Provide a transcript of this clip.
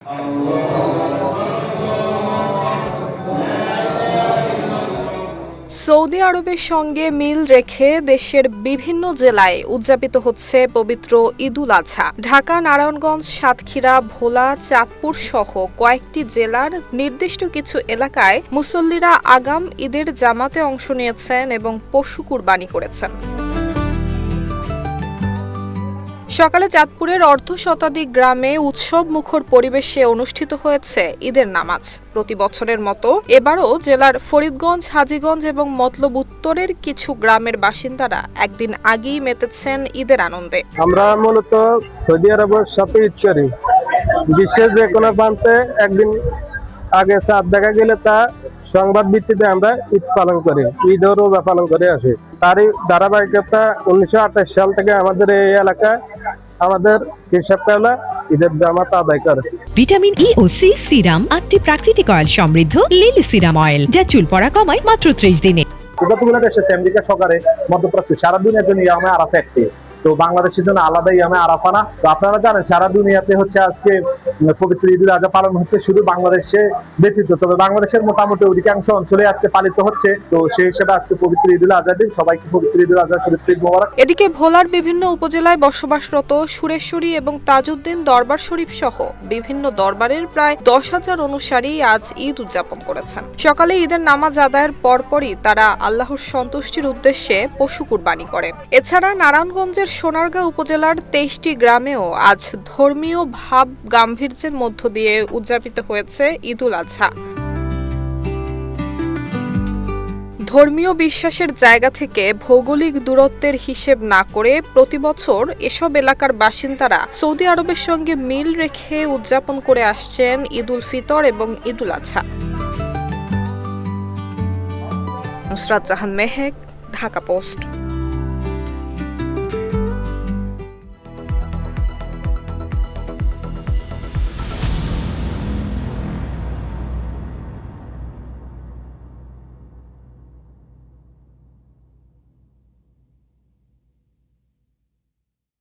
Saudi আরবের সঙ্গে মিল রেখে দেশের বিভিন্ন জেলায় উদযাপিত হচ্ছে পবিত্র ঈদুল আজহা। ঢাকা, নারায়ণগঞ্জ, সাতক্ষীরা, ভোলা, চাঁদপুর সহ কয়েকটি জেলার নির্দিষ্ট কিছু এলাকায় মুসল্লিরা আগাম ঈদের জামাতে অংশ নিয়েছেন এবং পশু কুরবানি করেছেন। সকালে চাঁদপুরের অর্ধশতাধিক গ্রামে উৎসব মুখর পরিবেশে অনুষ্ঠিত হয়েছে ঈদের নামাজ। প্রতি বছরের মতো এবারও জেলার ফরিদগঞ্জ, হাজীগঞ্জ এবং মতলব উত্তরের কিছু গ্রামের বাসিন্দারা একদিন আগেই মেতেছেন ঈদের আনন্দে। আমরা মূলত সৌদি আরবের সাথে ঈদ করি। বিশ্বের যে কোনো প্রান্তে একদিন আগে চাঁদ দেখা গেলে তা সংবাদ ভিত্তিতে আমরা ঈদ পালন করি, ঈদ ও রোজা পালন করে আসি। তারই ধারাবাহিকতা 1928 সাল থেকে আমাদের এই এলাকায় আমাদের কৃষকরা হলো ঈদের জামাত আদায় করে। ভিটামিন ই ও সি সিরাম 8টি প্রাকৃতিক অয়েল সমৃদ্ধ লিলি সিরাম অয়েল, যা চুল পড়া কমায় মাত্র 30 দিনে। যতগুলো এসেছে আমেরিকা সরকারে মধ্যপ্রাচ্য সারা দুনিয়ার জন্য ইয়ামে আরাফা একটি, তো বাংলাদেশের জন্য আলাদা ইয়ামে আরাফা না। তো আপনারা জানেন সারা দুনিয়াতে হচ্ছে আজকে পবিত্র ঈদুল আজহা পালন হচ্ছে, শুধু বাংলাদেশে ব্যতীত। তবে বাংলাদেশের মোটামুটি অধিকাংশ অঞ্চলে আজকে পালিত হচ্ছে। তো সেই হিসেবে আজকে পবিত্র ঈদুল আজহার দিন সবাইকে পবিত্র ঈদুল আজহার শুভেচ্ছা, ঈদ মোবারক। এদিকে ভোলার বিভিন্ন উপজেলায় বসবাসরত সুরেশ্বরী এবং তাজউদ্দিন দরবার শরীফ সহ বিভিন্ন দরবারের প্রায় 10,000 অনুসারী আজ ঈদ উদযাপন করেছেন। সকালে ঈদের নামাজ আদায়ের পরপরই তারা আল্লাহর সন্তুষ্টির উদ্দেশ্যে পশু কুরবানি করে। এছাড়া নারায়ণগঞ্জের সোনারগাঁ উপজেলার 23টি গ্রামেও আজ ধর্মীয় ভাব গাম্ভীর্যের মধ্য দিয়ে উদযাপিত হয়েছে ঈদুল আজহা। ধর্মীয় বিশ্বাসের জায়গা থেকে ভৌগোলিক দূরত্বের হিসেব না করে প্রতি বছর এসব এলাকার বাসিন্দারা সৌদি আরবের সঙ্গে মিল রেখে উদযাপন করে আসছেন ঈদুল ফিতর এবং ঈদুল আজহা। নুসরাত জাহান মেহেক, ঢাকা পোস্ট।